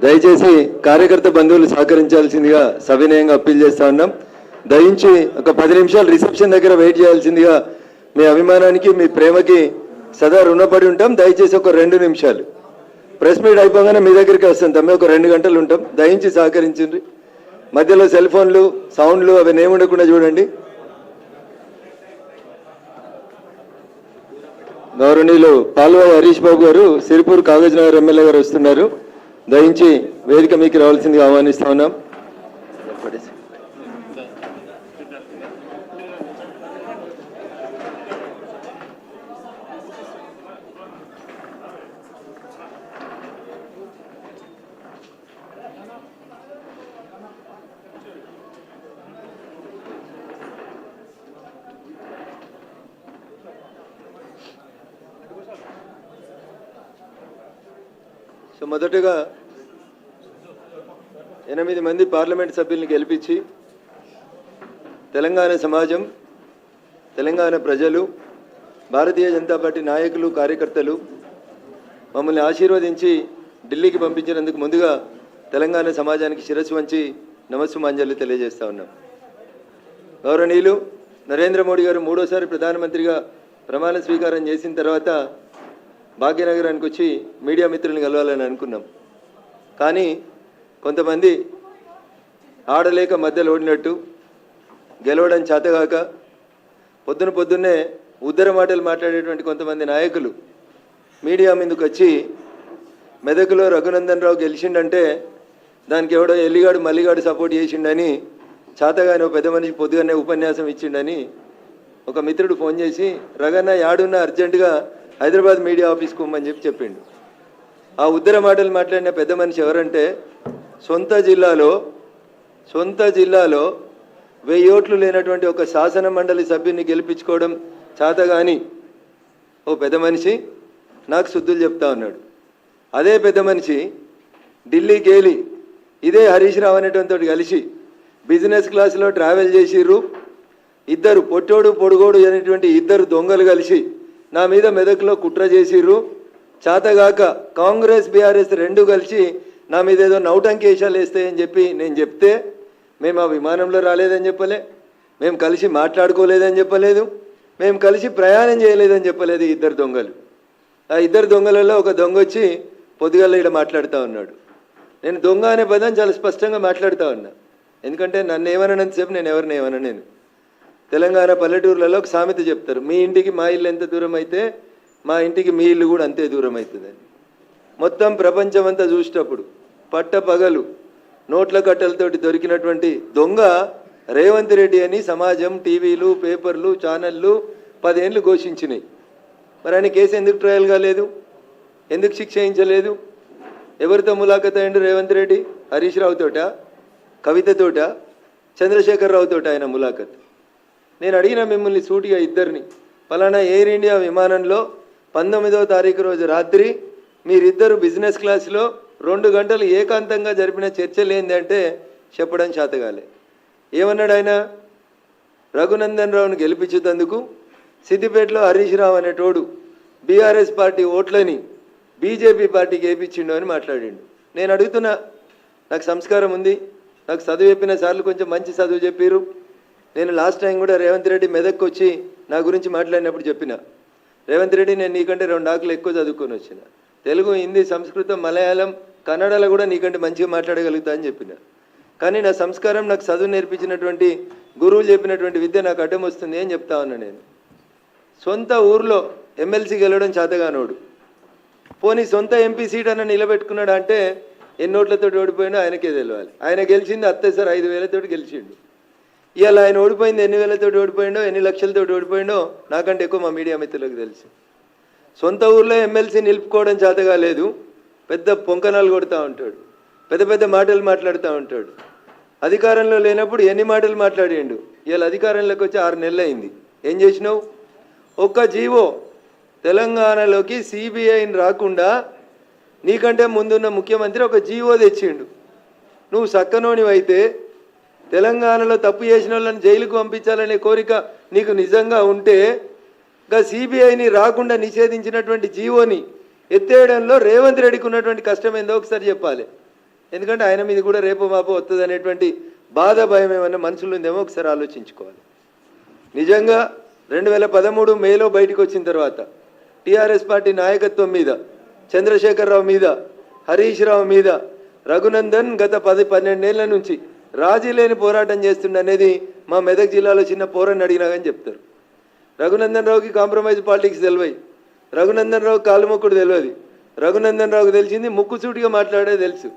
దయచేసి కార్యకర్త బంధువులు సహకరించాల్సిందిగా సవినయంగా అప్పీల్ చేస్తా ఉన్నాం. దయించి ఒక 10 నిమిషాలు రిసెప్షన్ దగ్గర వెయిట్ చేయాల్సిందిగా మీ అభిమానానికి మీ ప్రేమకి సదా రుణపడి ఉంటాం. దయచేసి ఒక 2 నిమిషాలు ప్రెస్ మీట్ అయిపోగానే మీ దగ్గరికి వస్తాం. తమ్మే ఒక 2 గంటలు ఉంటాం. దయించి సహకరించండి. మధ్యలో సెల్ ఫోన్లు సౌండ్లు అవి ఏముండకుండా చూడండి. గౌరవనీయులు పాల్వాయి హరీష్ బాబు గారు సిరిపూర్ కాగజ్ నగర్ ఎమ్మెల్యే గారు వస్తున్నారు. దయించి వేదిక మీకు రావాల్సిందిగా ఆహ్వానిస్తా ఉన్నాం. సో మొదటగా 8 మంది పార్లమెంట్ సభ్యుల్ని గెలిపించి తెలంగాణ సమాజం, తెలంగాణ ప్రజలు, భారతీయ జనతా పార్టీ నాయకులు, కార్యకర్తలు మమ్మల్ని ఆశీర్వదించి ఢిల్లీకి పంపించినందుకు ముందుగా తెలంగాణ సమాజానికి శిరస్సు వంచి నమస్సుమాంజలి తెలియజేస్తా ఉన్నాం. గౌరవనీయులు నరేంద్ర మోడీ గారు 3వసారి ప్రధానమంత్రిగా ప్రమాణ స్వీకారం చేసిన తర్వాత భాగ్యనగరానికి వచ్చి మీడియా మిత్రులను కలవాలని అనుకున్నాం. కానీ కొంతమంది ఆడలేక మధ్యలో ఓడినట్టు, గెలవడం చేతగాక పొద్దున్నే ఉద్దర మాటలు మాట్లాడేటువంటి కొంతమంది నాయకులు మీడియా మీదకి వచ్చి మెదకులో రఘునందన్ రావు గెలిచిండంటే దానికి ఎవడో ఎల్లిగాడు మల్లిగాడు సపోర్ట్ చేసిండని, చేతగాని ఒక పెద్ద మనిషి పొద్దుగానే ఉపన్యాసం ఇచ్చిండని ఒక మిత్రుడు ఫోన్ చేసి రగన్న యాడున్న అర్జెంటుగా హైదరాబాద్ మీడియా ఆఫీస్కి పోమని చెప్పిండు. ఆ ఉద్దర మాటలు మాట్లాడిన పెద్ద మనిషి ఎవరంటే సొంత జిల్లాలో 1000 ఓట్లు లేనటువంటి ఒక శాసన మండలి సభ్యుని గెలిపించుకోవడం చేతగాని ఓ పెద్ద మనిషి నాకు శుద్ధులు చెప్తా ఉన్నాడు. అదే పెద్ద మనిషి ఢిల్లీకి వెళ్ళి ఇదే హరీష్ రావు అనేటువంటి కలిసి బిజినెస్ క్లాస్లో ట్రావెల్ చేసిర్రు. ఇద్దరు పొట్టోడు పొడుగోడు అనేటువంటి 2 దొంగలు కలిసి నా మీద మెదక్లో కుట్ర చేసిర్రు. చేతగాక కాంగ్రెస్ బీఆర్ఎస్ 2 కలిసి నా మీద ఏదో నౌటంకేశాలు వేస్తాయని చెప్పి నేను చెప్తే మేము ఆ విమానంలో రాలేదని చెప్పలే, మేము కలిసి మాట్లాడుకోలేదని చెప్పలేదు, మేము కలిసి ప్రయాణం చేయలేదని చెప్పలేదు. 2 దొంగలు. ఆ 2 దొంగలలో ఒక దొంగ వచ్చి పొద్దుగాల ఇక్కడ మాట్లాడుతూ ఉన్నాడు. నేను దొంగ అనే పదం చాలా స్పష్టంగా మాట్లాడుతూ ఉన్నా. ఎందుకంటే నన్ను ఏమనంతసేపు నేను ఎవరిని ఏమన్నా. నేను తెలంగాణ పల్లెటూర్లలో ఒక సామెత చెప్తారు, మీ ఇంటికి మా ఇల్లు ఎంత దూరం అయితే మా ఇంటికి మీ ఇల్లు కూడా అంతే దూరం అవుతుందని. మొత్తం ప్రపంచం అంతా చూసేటప్పుడు పట్టపగలు నోట్ల కట్టలతోటి దొరికినటువంటి దొంగ రేవంత్ రెడ్డి అని సమాజం, టీవీలు, పేపర్లు, ఛానళ్ళు 10 ఏళ్ళు ఘోషించినాయి. మరి ఆయన కేసు ఎందుకు ట్రయల్ కాలేదు? ఎందుకు శిక్ష వేయించలేదు? ఎవరితో ములాఖత్ అయ్యిండు రేవంత్ రెడ్డి? హరీష్ రావుతోట, కవితతోట, చంద్రశేఖర్ రావుతోట ఆయన ములాఖత్. నేను అడిగిన మిమ్మల్ని సూటిగా ఇద్దరిని, పలానా ఎయిర్ ఇండియా విమానంలో 19వ తారీఖు రోజు రాత్రి మీరిద్దరు బిజినెస్ క్లాస్లో 2 గంటలు ఏకాంతంగా జరిపిన చర్చలు ఏంటంటే చెప్పడం చేతగాలే. ఏమన్నాడు ఆయన? రఘునందన్ రావును గెలిపించేందుకు సిద్దిపేటలో హరీష్ రావు అనేటోడు బీఆర్ఎస్ పార్టీ ఓట్లని బీజేపీ పార్టీకి వేయించిండు అని మాట్లాడిండు. నేను అడుగుతున్నా, నాకు సంస్కారం ఉంది, నాకు చదువు చెప్పిన సార్లు కొంచెం మంచి చదువు చెప్పారు. నేను లాస్ట్ టైం కూడా రేవంత్ రెడ్డి మెదక్కి వచ్చి నా గురించి మాట్లాడినప్పుడు చెప్పిన, రేవంత్ రెడ్డి నేను నీకంటే 2 ఆకులు ఎక్కువ చదువుకొని వచ్చిన, తెలుగు, హిందీ, సంస్కృతం, మలయాళం, కన్నడలో కూడా నీకంటే మంచిగా మాట్లాడగలుగుతా అని చెప్పిన. కానీ నా సంస్కారం, నాకు చదువు నేర్పించినటువంటి గురువులు చెప్పినటువంటి విద్య నాకు అడ్డం వస్తుంది అని చెప్తా ఉన్నా. నేను సొంత ఊర్లో ఎమ్మెల్సీ గెలవడం చేతగానోడు, పోనీ సొంత ఎంపీ సీట్ అన్న నిలబెట్టుకున్నాడు అంటే ఎన్ని ఓట్లతో ఓడిపోయినా ఆయనకే తెలియాలి. ఆయన గెలిచింది అత్తేసారి 5,000 గెలిచిండు. ఇవాళ ఆయన ఓడిపోయింది ఎన్ని వేలతో ఓడిపోయిండో, ఎన్ని లక్షలతో ఓడిపోయిండో నాకంటే ఎక్కువ మా మీడియా మిత్రులకు తెలుసు. సొంత ఊర్లో ఎమ్మెల్సీ నిలుపుకోవడం చేతగా లేదు, పెద్ద పొంకనాలు కొడుతూ ఉంటాడు, పెద్ద మాటలు మాట్లాడుతూ ఉంటాడు. అధికారంలో లేనప్పుడు ఎన్ని మాటలు మాట్లాడిండు. ఇవాళ అధికారంలోకి వచ్చి 6 నెలలు అయింది. ఏం చేసినావు? ఒక్క జీవో తెలంగాణలోకి సిబిఐని రాకుండా నీకంటే ముందున్న ముఖ్యమంత్రి ఒక జీవో తెచ్చిండు. నువ్వు సక్కనోనివైతే తెలంగాణలో తప్పు చేసిన వాళ్ళని జైలుకు పంపించాలనే కోరిక నీకు నిజంగా ఉంటే సిబిఐని రాకుండా నిషేధించినటువంటి జీవోని ఎత్తేయడంలో రేవంత్ రెడ్డికి ఉన్నటువంటి కష్టం ఏందో ఒకసారి చెప్పాలి. ఎందుకంటే ఆయన మీద కూడా రేపు మాపో వస్తుంది అనేటువంటి బాధ భయం ఏమన్నా మనసులో ఉందేమో ఒకసారి ఆలోచించుకోవాలి. నిజంగా 2013 మేలో బయటకు వచ్చిన తర్వాత టీఆర్ఎస్ పార్టీ నాయకత్వం మీద, చంద్రశేఖరరావు మీద, హరీష్ రావు మీద రఘునందన్ గత 10-12 ఏళ్ల నుంచి రాజీ లేని పోరాటం చేస్తుండనేది మా మెదక్ జిల్లాలో చిన్న పోరని అడిగినా కానీ చెప్తారు. రఘునందన్ రావుకి కాంప్రమైజ్ పాలిటిక్స్ తెలివై, రఘునందన్ రావు కాలుమొక్కుడు తెలియదు. రఘునందన్ రావుకి తెలిసింది ముక్కుసూటిగా మాట్లాడే తెలుసు.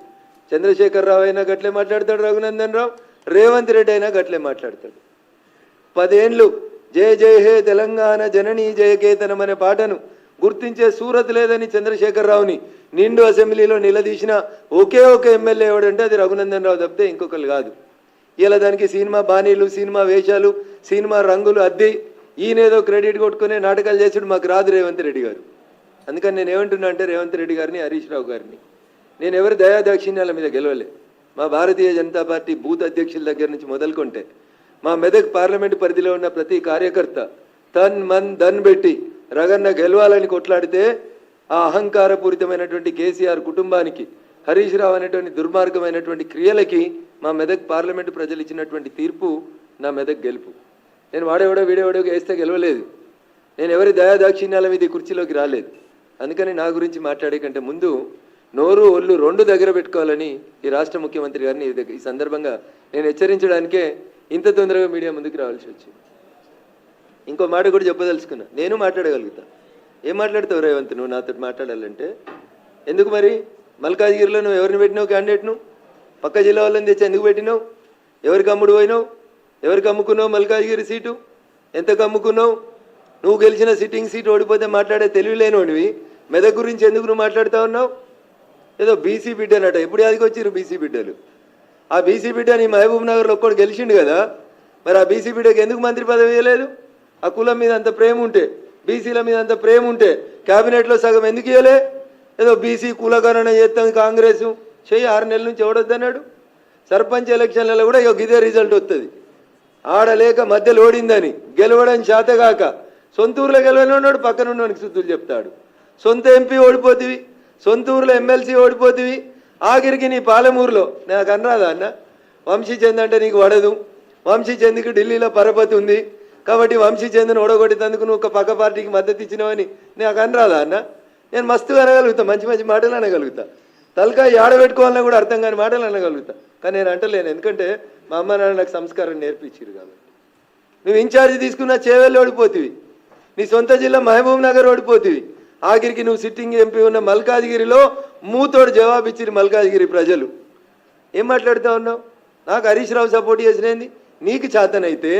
చంద్రశేఖరరావు అయినా గట్లే మాట్లాడతాడు, రఘునందన్ రావు, రేవంత్ రెడ్డి అయినా గట్లే మాట్లాడతాడు. 10 ఏళ్ళు జయ జయ హే తెలంగాణ జననీ జయకేతనం అనే పాటను గుర్తించే సూరత్ లేదని చంద్రశేఖరరావుని నిండు అసెంబ్లీలో నిలదీసిన ఒకే ఒక ఎమ్మెల్యే ఎవడంటే అది రఘునందన్ రావు తప్పితే ఇంకొకరు కాదు. ఇలా దానికి సినిమా బాణీలు, సినిమా వేషాలు, సినిమా రంగులు అద్ది ఈయనేదో క్రెడిట్ కొట్టుకునే నాటకాలు చేసాడు మాకు రాదు రేవంత్ రెడ్డి గారు. అందుకని నేను ఏమంటున్నా అంటే రేవంత్ రెడ్డి గారిని, హరీష్ రావు గారిని, నేను ఎవరి దయాదాక్షిణ్యాల మీద గెలవలే. మా భారతీయ జనతా పార్టీ బూత్ అధ్యక్షుల దగ్గర నుంచి మొదలుకుంటే మా మెదక్ పార్లమెంటు పరిధిలో ఉన్న ప్రతి కార్యకర్త తన్ మన్ ధన్ పెట్టి రగన్న గెలవాలని కొట్లాడితే ఆ అహంకారపూరితమైనటువంటి కేసీఆర్ కుటుంబానికి, హరీష్ రావు అనేటువంటి దుర్మార్గమైనటువంటి క్రియలకి మా మెదక్ పార్లమెంటు ప్రజలు ఇచ్చినటువంటి తీర్పు నా మెదక్ గెలుపు. నేను వాడేవాడో వీడేవాడో వేస్తే గెలవలేదు. నేను ఎవరి దయాదాక్షిణ్యాల మీద ఈ కుర్చీలోకి రాలేదు. అందుకని నా గురించి మాట్లాడే కంటే ముందు నోరు ఒళ్ళు 2 దగ్గర పెట్టుకోవాలని ఈ రాష్ట్ర ముఖ్యమంత్రి గారిని ఈ సందర్భంగా నేను హెచ్చరించడానికే ఇంత తొందరగా మీడియా ముందుకు రావాల్సి వచ్చింది. ఇంకో మాట కూడా చెప్పదలుచుకున్నా, నేను మాట్లాడగలుగుతా. ఏం మాట్లాడతావు రేవంత్ నువ్వు నాతో మాట్లాడాలంటే? ఎందుకు మరి మల్కాజ్గిరిలో నువ్వు ఎవరిని పెట్టినావు క్యాండిడేట్ను? పక్క జిల్లా వాళ్ళని తెచ్చి ఎందుకు పెట్టినావు? ఎవరికి అమ్ముడు పోయినావు? ఎవరికి అమ్ముకున్నావు మల్కాజ్గిరి సీటు? ఎంతకు అమ్ముకున్నావు? నువ్వు గెలిచిన సిట్టింగ్ సీట్ ఓడిపోతే మాట్లాడే తెలివి లేనివాడివి మెదక్ గురించి ఎందుకు నువ్వు మాట్లాడుతూ ఉన్నావు? ఏదో బీసీ బిడ్డనట, ఎప్పుడు యాదికి వచ్చిర్రు బీసీ బిడ్డలు? ఆ బీసీ బిడ్డ నీ మహబూబ్ నగర్లో ఒక్కడు గెలిచిండు కదా, మరి ఆ బీసీ బిడ్డకి ఎందుకు మంత్రి పదవి ఇవ్వలేదు? ఆ కులం మీద అంత ప్రేమ ఉంటే, బీసీల మీద అంత ప్రేమ ఉంటే క్యాబినెట్లో సగం ఎందుకు ఇవ్వలే? ఏదో బీసీ కులగణన చేస్తాం కాంగ్రెస్ చెయ్యి, 6 నెలల నుంచి ఎవడొద్దన్నాడు? సర్పంచ్ ఎలక్షన్లలో కూడా ఇదే రిజల్ట్ వస్తుంది. ఆడలేక మధ్యలో ఓడిందని గెలవడం చేతగాక సొంతూరులో గెలవని ఉన్నాడు, పక్కన ఉన్నవానికి శుద్ధులు చెప్తాడు. సొంత ఎంపీ ఓడిపోతివి, సొంత ఊరులో ఎమ్మెల్సీ ఓడిపోతివి, ఆఖరికి నీ పాలమూరులో నాకు అనరాదా అన్న? వంశీచంద్ అంటే నీకు పడదు, వంశీచంద్కి ఢిల్లీలో పరపతి ఉంది కాబట్టి వంశీచంద్ను ఓడగొట్టేందుకు నువ్వు ఒక పక్క పార్టీకి మద్దతు ఇచ్చినావని నాకు అనరాదా అన్న? నేను మస్తుగా అనగలుగుతా, మంచి మంచి మాటలు అనగలుగుతా, తలకాయ ఆడబెట్టుకోవాలన్నా కూడా అర్థం కాని మాటలు అనగలుగుతా. కానీ నేను అంటలేను, ఎందుకంటే మా అమ్మ నాన్న నాకు సంస్కారం నేర్పించారు కాబట్టి. నువ్వు ఇన్ఛార్జి తీసుకున్న చేవెళ్ళు ఓడిపోతివి, నీ సొంత జిల్లా మహబూబ్ నగర్ ఓడిపోతివి, ఆఖరికి నువ్వు సిట్టింగ్ ఎంపీ ఉన్న మల్కాజ్గిరిలో మూతోడు జవాబు ఇచ్చిరు మల్కాజ్గిరి ప్రజలు. ఏం మాట్లాడుతూ ఉన్నావు? నాకు హరీష్ రావు సపోర్ట్ చేసినది నీకు చేతనైతే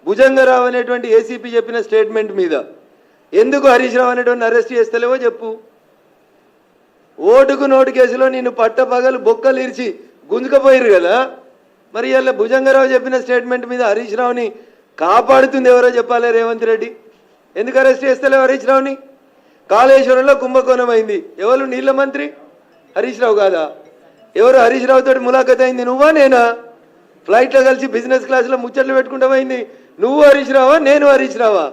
భుజంగరావు అనేటువంటి ఏసీపీ చెప్పిన స్టేట్మెంట్ మీద ఎందుకు హరీష్ రావు అనేటువంటి అరెస్ట్ చేస్తలేవో చెప్పు. ఓటుకు నోటు కేసులో నిన్ను పట్టపగలు బొక్కలు ఇరిచి గుంజుకపోయారు కదా, మరి ఇలా భుజంగరావు చెప్పిన స్టేట్మెంట్ మీద హరీష్ రావుని కాపాడుతుంది ఎవరో చెప్పాలి రేవంత్ రెడ్డి. ఎందుకు అరెస్ట్ చేస్తలేవు హరీష్ రావుని? కాళేశ్వరంలో కుంభకోణం అయింది, ఎవరు? నీళ్ళ మంత్రి హరీష్ రావు కాదా? ఎవరు హరీష్ రావు తోటి ములాఖత్ అయింది? నువ్వా నేనా? ఫ్లైట్లో కలిసి బిజినెస్ క్లాస్లో ముచ్చట్లు పెట్టుకుంటామైంది నువ్వు హరీష్ రావా నేను హరీష్ రావా?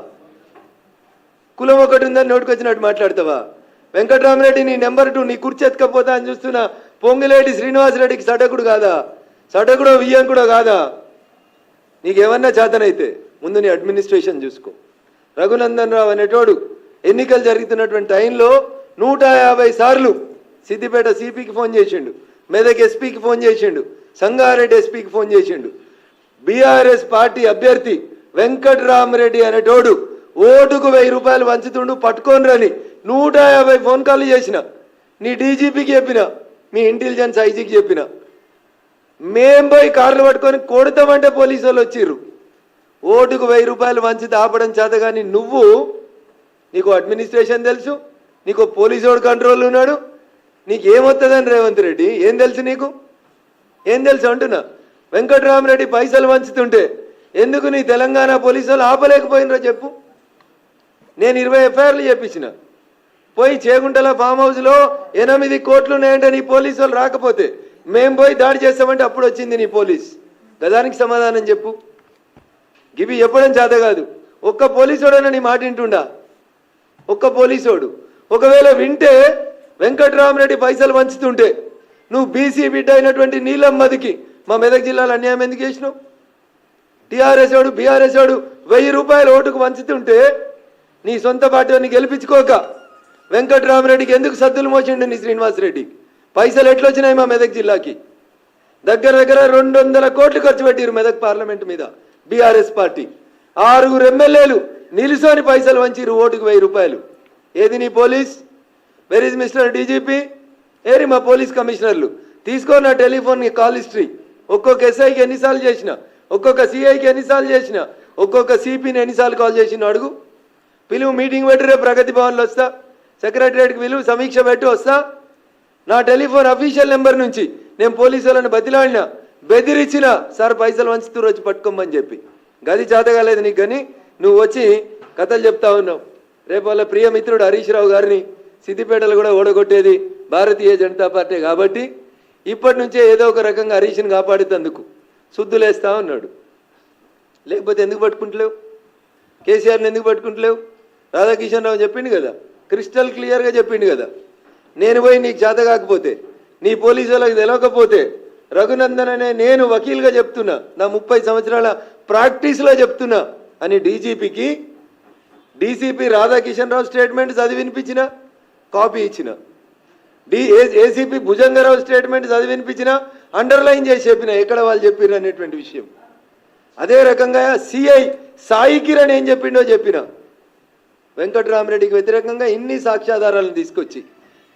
కులం ఒకటి ఉందని నోటుకొచ్చినట్టు మాట్లాడతావా? వెంకటరామరెడ్డి నీ నెంబర్ 2 నీ కుర్చీ ఎత్తుకపోతా అని చూస్తున్నా పొంగిలేటి శ్రీనివాసరెడ్డికి సటకుడు కాదా? సటకుడో వియ్యంకుడో కాదా? నీకేమన్నా చేతనైతే ముందు నీ అడ్మినిస్ట్రేషన్ చూసుకో. రఘునందన్ రావు అనేటోడు ఎన్నికలు జరుగుతున్నటువంటి టైంలో 150 సార్లు సిద్దిపేట సిపికి ఫోన్ చేసిండు, మెదక్ ఎస్పీకి ఫోన్ చేసిండు, సంగారెడ్డి ఎస్పీకి ఫోన్ చేసిండు. బీఆర్ఎస్ పార్టీ అభ్యర్థి వెంకటరామరెడ్డి అనేటోడు ఓటుకు 1000 రూపాయలు వంచుతుండు పట్టుకొని రని 150 ఫోన్ కాల్ చేసిన, నీ డీజీపీకి చెప్పిన, మీ ఇంటెలిజెన్స్ ఐజీకి చెప్పిన. మేం పోయి కార్లు పట్టుకొని కొడతామంటే పోలీసు వాళ్ళు వచ్చిర్రు. ఓటుకు 1000 రూపాయలు వంచి ఆపడం చేత కానీ నువ్వు, నీకు అడ్మినిస్ట్రేషన్ తెలుసు, నీకు పోలీసోడు కంట్రోల్ ఉన్నాడు, నీకేమొస్తుందని రేవంత్ రెడ్డి ఏం తెలుసు? నీకు ఏం తెలుసు అంటున్నా? వెంకటరామరెడ్డి పైసలు వంచుతుంటే ఎందుకు నీ తెలంగాణ పోలీసు వాళ్ళు ఆపలేకపోయినరో చెప్పు. నేను 20 ఎఫ్ఐఆర్లు చేపించిన, పోయి చేగుంటల ఫామ్ హౌస్లో 8 కోట్లు ఉన్నాయంటే నీ పోలీసు వాళ్ళు రాకపోతే మేము పోయి దాడి చేస్తామంటే అప్పుడు వచ్చింది నీ పోలీస్. గదానికి సమాధానం చెప్పు. గివి చెప్పడం చేత కాదు. ఒక్క పోలీసోడైనా నీ మాట వింటుండా? ఒక్క పోలీసోడు ఒకవేళ వింటే వెంకటరామరెడ్డి పైసలు వంచుతుంటే నువ్వు బీసీ బిడ్డ అయినటువంటి నీలమ్మదికి మా మెదక్ జిల్లాలో అన్యాయం ఎందుకు చేసినావు? టీఆర్ఎస్ వాడు బీఆర్ఎస్ వాడు 1000 రూపాయలు ఓటుకు వంచుతుంటే నీ సొంత పార్టీని గెలిపించుకోక వెంకట్రామరెడ్డికి ఎందుకు సద్దులు మోసిండు నీ శ్రీనివాసరెడ్డి? పైసలు ఎట్లొచ్చినాయి మా మెదక్ జిల్లాకి? దగ్గర 200 కోట్లు ఖర్చు పెట్టారు మెదక్ పార్లమెంట్ మీద బీఆర్ఎస్ పార్టీ. 6 ఎమ్మెల్యేలు నిలుసోని పైసలు వంచిరు ఓటుకు 1000 రూపాయలు. ఏది నీ police? Where is mister DGP? ఏరి మా పోలీస్ కమిషనర్లు? తీసుకో నా టెలిఫోన్ కాల్ హిస్టరీ. ఒక్కొక్క ఎస్ఐకి ఎన్నిసార్లు చేసిన, ఒక్కొక్క సిఐకి ఎన్నిసార్లు చేసిన, ఒక్కొక్క సిపిని ఎన్నిసార్లు కాల్ చేసిన అడుగు. పిలువు, మీటింగ్ పెట్టి రేపు ప్రగతి భవన్లో వస్తా, సెక్రటరియట్కి పిలువు, సమీక్ష పెట్టి వస్తా. నా టెలిఫోన్ అఫీషియల్ నెంబర్ నుంచి నేను పోలీసు వాళ్ళని బతిలాడినా, బెదిరించిన, సార్ పైసలు వంచుతూ వచ్చి పట్టుకోమని చెప్పి. గది చేతగాలేదు నీకు, కానీ నువ్వు వచ్చి కథలు చెప్తా ఉన్నావు. రేపు వాళ్ళ ప్రియమిత్రుడు హరీష్ రావు గారిని సిద్దిపేటలో కూడా ఓడగొట్టేది భారతీయ జనతా పార్టీ కాబట్టి ఇప్పటి నుంచే ఏదో ఒక రకంగా హరీష్ని కాపాడేందుకు శుద్ధులేస్తా ఉన్నాడు. లేకపోతే ఎందుకు పట్టుకుంటలేవు? కేసీఆర్ని ఎందుకు పట్టుకుంటలేవు? రాధాకిషన్ రావు చెప్పిండు కదా, క్రిస్టల్ క్లియర్గా చెప్పిండు కదా, నేను పోయి నీకు చేత కాకపోతే, నీ పోలీసు వాళ్ళకి తెలవకపోతే రఘునందన్ అనే నేను వకీల్గా చెప్తున్నా, నా 30 సంవత్సరాల ప్రాక్టీస్లో చెప్తున్నా అని డీజీపీకి డీసీపీ రాధాకిషన్ రావు స్టేట్మెంట్ చదివి వినిపించిన, కాపీ ఇచ్చిన. ఏసీపీ భుజంగరావు స్టేట్మెంట్ చదివి వినిపించిన, అండర్లైన్ చేసి చెప్పిన ఎక్కడ వాళ్ళు చెప్పిన అనేటువంటి విషయం. అదే రకంగా సిఐ సాయి కిరణ్ ఏం చెప్పిండో చెప్పిన. వెంకట్రామరెడ్డికి వ్యతిరేకంగా ఇన్ని సాక్ష్యాధారాలను తీసుకొచ్చి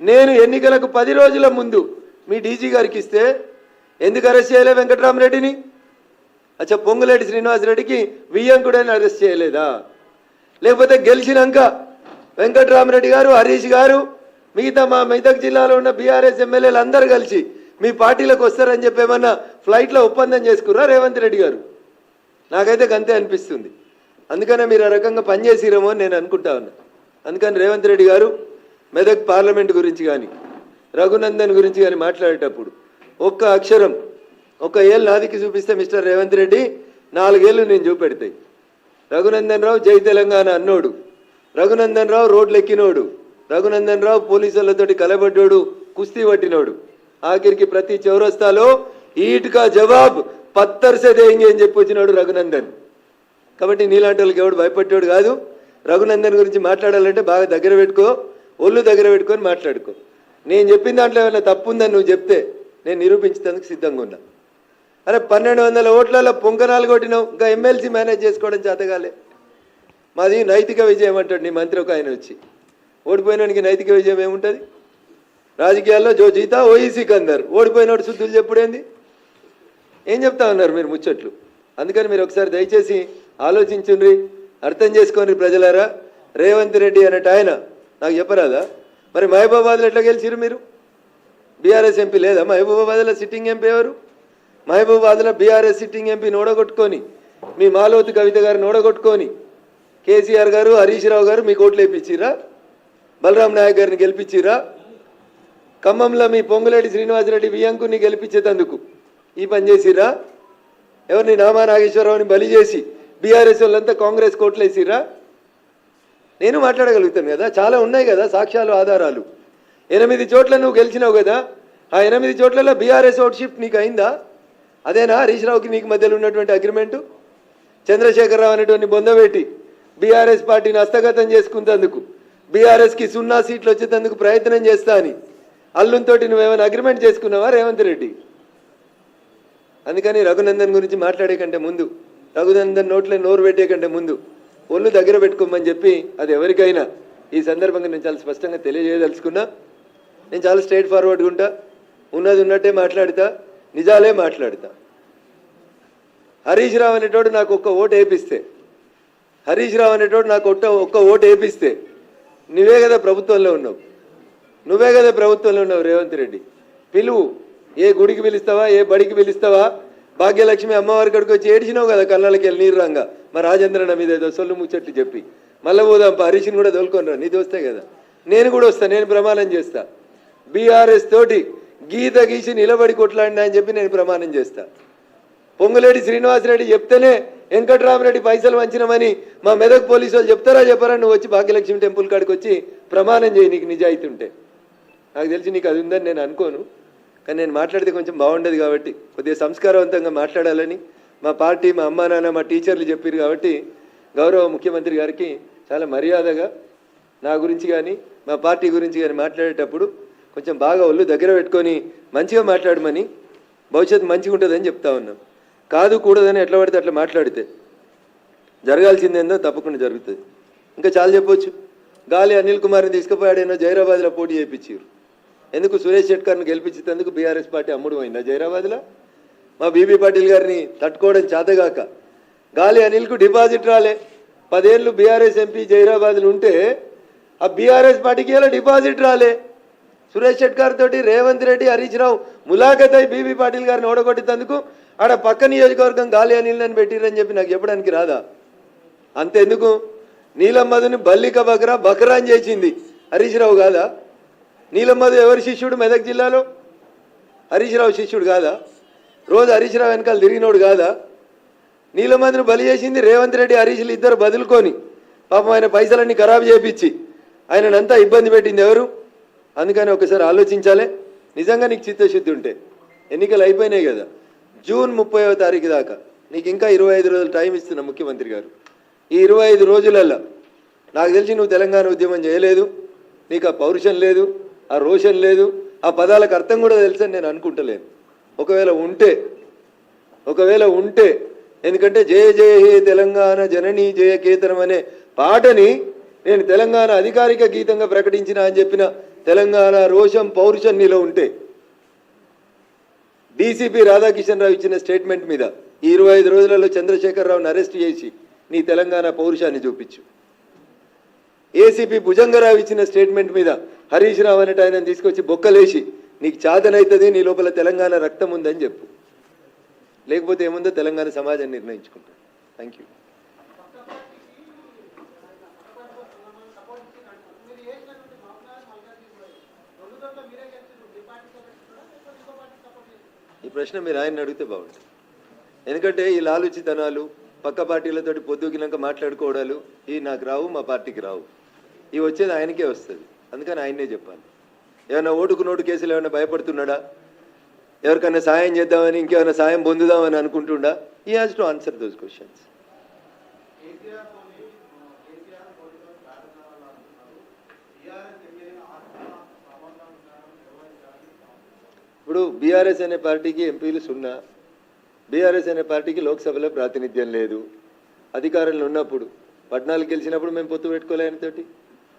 నేను ఎన్నికలకు 10 రోజుల ముందు మీ డీజీ గారికి ఇస్తే ఎందుకు అరెస్ట్ చేయలే వెంకట్రామరెడ్డిని? అచ్చా, పొంగులేటి శ్రీనివాసరెడ్డికి వియ్యంకుడని అరెస్ట్ చేయలేదా? లేకపోతే గెలిచినాక వెంకట్రామరెడ్డి గారు, హరీష్ గారు, మిగతా మా మెదక్ జిల్లాలో ఉన్న బీఆర్ఎస్ ఎమ్మెల్యేలు అందరూ కలిసి మీ పార్టీలకు వస్తారని చెప్పి ఏమన్నా ఫ్లైట్లో ఒప్పందం చేసుకుర్రా రేవంత్ రెడ్డి గారు? నాకైతే గంతే అనిపిస్తుంది. అందుకనే మీరు ఆ రకంగా పనిచేసిరేమో అని నేను అనుకుంటా ఉన్నా. అందుకని రేవంత్ రెడ్డి గారు మెదక్ పార్లమెంట్ గురించి కానీ రఘునందన్ గురించి కానీ మాట్లాడేటప్పుడు ఒక్క అక్షరం, ఒక ఏళ్ళు నాదికి చూపిస్తే మిస్టర్ రేవంత్ రెడ్డి 4 ఏళ్ళు నేను చూపెడతాయి. రఘునందన్ రావు జై తెలంగాణ అన్నోడు, రఘునందన్ రావు రోడ్లు ఎక్కినోడు, రఘునందన్ రావు పోలీసులతోటి కలబడ్డోడు, కుస్తీ పట్టినోడు. ఆఖరికి ప్రతి చౌరస్తాలో ఈట్కా జవాబ్ పత్తర్ సే దేంగే అని చెప్పి వచ్చినాడు రఘునందన్. కాబట్టి నీలాంటి వాళ్ళకి ఎవడు భయపడ్డాడు కాదు. రఘునందన్ గురించి మాట్లాడాలంటే బాగా దగ్గర పెట్టుకో, ఒళ్ళు దగ్గర పెట్టుకొని మాట్లాడుకో. నేను చెప్పిన దాంట్లో ఏమైనా తప్పు ఉందని నువ్వు చెప్తే నేను నిరూపించేందుకు సిద్ధంగా ఉన్నా. అరే 1200 ఓట్లలో పొంకనాలు కొట్టినావు, ఇంకా ఎమ్మెల్సీ మేనేజ్ చేసుకోవడం చేతగాలే. మాది నైతిక విజయం అంటాడు నీ మంత్రి ఒక ఆయన వచ్చి. ఓడిపోయినానికి నైతిక విజయం ఏముంటుంది? రాజకీయాల్లో జో జీతా ఓయి సికందర్, ఓడిపోయినోడు శుద్ధులు చెప్పుడేంది? ఏం చెప్తా ఉన్నారు మీరు ముచ్చట్లు? అందుకని మీరు ఒకసారి దయచేసి ఆలోచించుండ్రి, అర్థం చేసుకోండి ప్రజలారా. రేవంత్ రెడ్డి అనేట ఆయన నాకు చెప్పరాదా? మరి మహబూబాబాద్లో ఎట్లా గెలిచిరు మీరు? బీఆర్ఎస్ ఎంపీ లేదా మహబూబాబాద్లో? సిట్టింగ్ ఎంపీ ఎవరు? మహబూబాబాద్లో బీఆర్ఎస్ సిట్టింగ్ ఎంపీని ఓడగొట్టుకొని, మీ మాలోతు కవిత గారిని ఓడగొట్టుకొని కేసీఆర్ గారు, హరీష్ రావు గారు మీకు ఓట్లు వేయించిరా? బలరాం నాయక్ గారిని గెలిపించిరా? ఖమ్మంలో మీ పొంగులేటి శ్రీనివాసరెడ్డి వియంకుని గెలిపించేందుకు ఈ పని చేసిరా? ఎవరిని నామా నాగేశ్వరరావుని బలి చేసి బీఆర్ఎస్ వాళ్ళంతా కాంగ్రెస్ కోట్లు వేసిరా? నేను మాట్లాడగలుగుతాను కదా, చాలా ఉన్నాయి కదా సాక్ష్యాలు, ఆధారాలు. 8 చోట్ల నువ్వు గెలిచినావు కదా, ఆ 8 చోట్లలో బీఆర్ఎస్ ఓట్ షిఫ్ట్ నీకు అయిందా? అదేనా హరీష్ రావుకి నీకు మధ్యలో ఉన్నటువంటి అగ్రిమెంటు? చంద్రశేఖరరావు అనేటువంటి బొందబెట్టి బీఆర్ఎస్ పార్టీని హస్తగతం చేసుకున్నందుకు, బీఆర్ఎస్కి 0 సీట్లు వచ్చేందుకు ప్రయత్నం చేస్తా అని అల్లుంతో నువ్వేమైనా అగ్రిమెంట్ చేసుకున్నావా రేవంత్ రెడ్డి? అందుకని రఘునందన్ గురించి మాట్లాడే కంటే ముందు, రఘునందన్ నోట్లో నోరు పెట్టే కంటే ముందు ఒళ్ళు దగ్గర పెట్టుకోమని చెప్పి అది ఎవరికైనా ఈ సందర్భంగా నేను చాలా స్పష్టంగా తెలియజేయదలుచుకున్నా. నేను చాలా స్ట్రైట్ ఫార్వర్డ్గా ఉంటా, ఉన్నది ఉన్నట్టే మాట్లాడతా, నిజాలే మాట్లాడతా. హరీష్ రావు అనేటోడు నాకు ఒక్క ఓటు వేపిస్తే, హరీష్ రావు అనేటోడు నాకు ఒక్క ఓటు వేపిస్తే నువ్వే కదా ప్రభుత్వంలో ఉన్నావు, నువ్వే కదా ప్రభుత్వంలో ఉన్నావు రేవంత్ రెడ్డి. పిలువు, ఏ గుడికి పిలుస్తావా, ఏ బడికి పిలుస్తావా? భాగ్యలక్ష్మి అమ్మవారి కాడికి వచ్చి ఏడిచినావు కదా కళ్ళకి వెళ్ళి నీరు రంగా, మా రాజేంద్రన్న మీద ఏదో సొల్లు ముచ్చట్లు చెప్పి. మళ్ళీ పోదాం, హరీష్ని కూడా తోలుకొనిరా, నీది వస్తే కదా. నేను కూడా వస్తా, నేను ప్రమాణం చేస్తా. బీఆర్ఎస్ తోటి గీత గీసి నిలబడి కొట్లాడినా అని చెప్పి నేను ప్రమాణం చేస్తా. పొంగులేటి శ్రీనివాసరెడ్డి చెప్తేనే వెంకట్రామరెడ్డి పైసలు వంచినమని మా మెదక్ పోలీసు వాళ్ళు చెప్తారా చెప్పారా? నువ్వు వచ్చి భాగ్యలక్ష్మి టెంపుల్ కాడికి వచ్చి ప్రమాణం చేయి, నీకు నిజాయితీ ఉంటే. నాకు తెలిసి నీకు అది ఉందని నేను అనుకోను, కానీ నేను మాట్లాడితే కొంచెం బాగుండేది కాబట్టి కొద్దిగా సంస్కారవంతంగా మాట్లాడాలని మా పార్టీ, మా అమ్మా నాన్న, మా టీచర్లు చెప్పారు కాబట్టి గౌరవ ముఖ్యమంత్రి గారికి చాలా మర్యాదగా నా గురించి కానీ మా పార్టీ గురించి కానీ మాట్లాడేటప్పుడు కొంచెం బాగా ఒళ్ళు దగ్గర పెట్టుకొని మంచిగా మాట్లాడమని, భవిష్యత్తు మంచిగా ఉంటుందని చెప్తా ఉన్నాం. కాదు కూడదని ఎట్లా పడితే అట్లా మాట్లాడితే జరగాల్సిందేందో తప్పకుండా జరుగుతుంది. ఇంకా చాలా చెప్పొచ్చు. గాలి అనిల్ కుమార్ని తీసుకుపోయాడేనో జైరాబాద్లో పోటీ చేయించారు. ఎందుకు సురేష్ షెట్కర్ని గెలిపించేందుకు బీఆర్ఎస్ పార్టీ అమ్ముడు పోయిందా జైరాబాద్లో? మా బీబీ పాటిల్ గారిని తట్టుకోవడం చేతగాక గాలి అనిల్కు డిపాజిట్ రాలే. 10 ఏళ్ళు బీఆర్ఎస్ ఎంపీ జైరాబాద్లు ఉంటే ఆ బీఆర్ఎస్ పార్టీకి ఇలా డిపాజిట్ రాలే. సురేష్ షెట్కర్ తోటి రేవంత్ రెడ్డి, హరీష్ రావు ములాఖత్ అయి బీబీ పాటిల్ గారిని ఓడగొట్టేందుకు ఆడ పక్క నియోజకవర్గం గాలి అనిల్ని పెట్టిరని చెప్పి నాకు చెప్పడానికి రాదా? అంతెందుకు, నీలమ్మధుని బల్లిక బకరా అని చేసింది హరీష్ రావు కాదా? నీలమ్మధు ఎవరి శిష్యుడు? మెదక్ జిల్లాలో హరీష్ రావు శిష్యుడు కాదా? రోజు హరీష్ రావు వెనకాల తిరిగినోడు కాదా? నీలమ్మధుని బలి చేసింది రేవంత్ రెడ్డి, హరీష్లు ఇద్దరు బదులుకొని పాపం ఆయన పైసలన్నీ ఖరాబు చేపించి ఆయనంతా ఇబ్బంది పెట్టింది ఎవరు? అందుకని ఒకసారి ఆలోచించాలి. నిజంగా నీకు చిత్తశుద్ధి ఉంటే ఎన్నికలు అయిపోయినాయి కదా, జూన్ 30వ తారీఖు దాకా నీకు ఇంకా 25 రోజులు టైం ఇస్తున్న ముఖ్యమంత్రి గారు. ఈ 25 రోజులల్లో నాకు తెలిసి నువ్వు తెలంగాణ ఉద్యమం చేయలేదు, నీకు ఆ పౌరుషం లేదు, ఆ రోషన్ లేదు, ఆ పదాలకు అర్థం కూడా తెలుసని నేను అనుకుంటలేను. ఒకవేళ ఉంటే ఎందుకంటే జయ జయ హే తెలంగాణ జననీ జయ కేతనం అనే పాటని నేను తెలంగాణ అధికారిక గీతంగా ప్రకటించిన అని చెప్పిన తెలంగాణ రోషం, పౌరుషం నీలో ఉంటే డీసీపీ రాధాకిషన్ రావు ఇచ్చిన స్టేట్మెంట్ మీద ఈ 25 రోజులలో చంద్రశేఖరరావుని అరెస్ట్ చేసి నీ తెలంగాణ పౌరుషాన్ని చూపించు. ఏసీపీ భుజంగరావు ఇచ్చిన స్టేట్మెంట్ మీద హరీష్ రావు అనేట ఆయన తీసుకొచ్చి బొక్కలేసి నీకు చాదనైతుంది, నీ లోపల తెలంగాణ రక్తం ఉందని చెప్పు. లేకపోతే ఏముందో తెలంగాణ సమాజం నిర్ణయించుకుంటాం. Thank you. ఈ ప్రశ్న మీరు ఆయన అడిగితే బాగుంటుంది. ఎందుకంటే ఈ లాలుచితనాలు, పక్క పార్టీలతోటి పొద్దుగినాక మాట్లాడుకోవడాలు ఈ నాకు రావు, మా పార్టీకి రావు. ఇవి వచ్చేది ఆయనకే వస్తుంది. అందుకని ఆయన్నే చెప్పాలి. ఏమైనా ఓటుకు నోటు కేసులు ఏమైనా భయపడుతున్నాడా? ఎవరికైనా సాయం చేద్దామని, ఇంకేమైనా సాయం పొందుదామని అనుకుంటుండా? ఈ has to answer those questions. ఇప్పుడు బీఆర్ఎస్ అనే పార్టీకి ఎంపీలు 0, బీఆర్ఎస్ అనే పార్టీకి లోక్సభలో ప్రాతినిధ్యం లేదు. అధికారంలో ఉన్నప్పుడు 14 గెలిచినప్పుడు మేము పొత్తు పెట్టుకోలే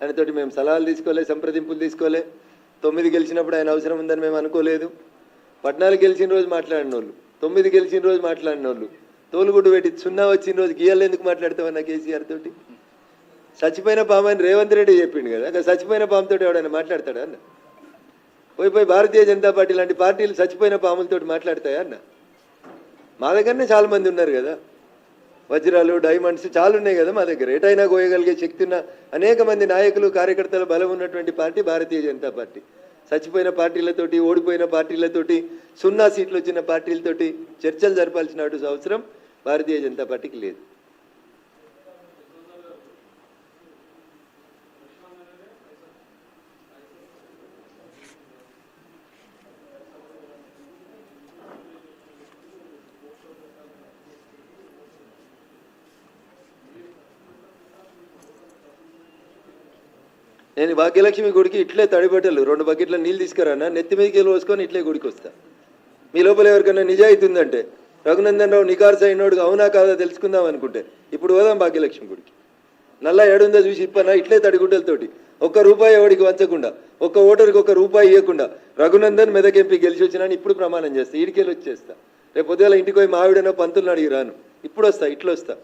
ఆయనతోటి మేము సలహాలు తీసుకోలే, సంప్రదింపులు తీసుకోలే. 9 గెలిచినప్పుడు ఆయన అవసరం ఉందని మేము అనుకోలేదు. 14 గెలిచిన రోజు మాట్లాడిన వాళ్ళు, 9 గెలిచిన రోజు మాట్లాడిన వాళ్ళు తోలుగుడ్డు పెట్టి 0 వచ్చిన రోజు గీయాలు ఎందుకు మాట్లాడతామన్నా కేసీఆర్ తోటి? చచ్చిపోయిన పాము అని రేవంత్ రెడ్డి చెప్పిండు కదా, అక్కడ చచ్చిపోయిన పాముతో ఎవడైనా మాట్లాడతాడా అన్న? పోయి భారతీయ జనతా పార్టీ లాంటి పార్టీలు చచ్చిపోయిన పాములతో మాట్లాడతాయా అన్న? మా దగ్గరనే చాలా మంది ఉన్నారు కదా, వజ్రాలు, డైమండ్స్ చాలా ఉన్నాయి కదా మా దగ్గర. ఎటైనా కోయగలిగే శక్తి ఉన్న అనేక మంది నాయకులు, కార్యకర్తల బలం ఉన్నటువంటి పార్టీ భారతీయ జనతా పార్టీ. చచ్చిపోయిన పార్టీలతోటి, ఓడిపోయిన పార్టీలతోటి, 0 సీట్లు వచ్చిన పార్టీలతోటి చర్చలు జరపాల్సిన అవసరం భారతీయ జనతా పార్టీకి లేదు. నేను భాగ్యలక్ష్మి గుడికి ఇట్లే తడిబట్టలు 2 బకెట్ల నీళ్ళు తీసుకురానా, నెత్తి మీదకి వెళ్ళి పోసుకొని ఇట్లే గుడికి వస్తా. మీ లోపల ఎవరికైనా నిజాయితీ ఉందంటే, రఘునందన్ రావు నికార్స్ అయినోడు అవునా కాదా తెలుసుకుందాం అనుకుంటే ఇప్పుడు పోదాం భాగ్యలక్ష్మి గుడికి. నల్లా ఏడుందో చూసి ఇప్పనా ఇట్లే తడిగుడ్డలతోటి ₹1 ఎవడికి వంచకుండా, ఒక్క ఓటర్కి ₹1 ఇవ్వకుండా రఘునందన్ మెదక్ ఎంపీ గెలిచి వచ్చినాను ఇప్పుడు ప్రమాణం చేస్తా. ఈడికెళ్ళి వచ్చేస్తా. రేపు పొద్దుగాల ఇంటికి పోయి మావిడనో పంతులను అడిగి రాను. ఇప్పుడు వస్తా, ఇట్లా వస్తా.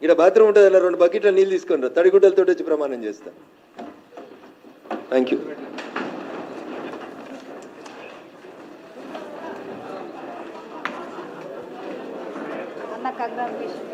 ఇక్కడ బాత్రూమ్ ఉంటుంది, అలా 2 బకెట్ల నీళ్ళు తీసుకొని రా, తడిగుడ్డలతో వచ్చి ప్రమాణం చేస్తా. Thank you. అన్న కంగ్రాచులేషన్.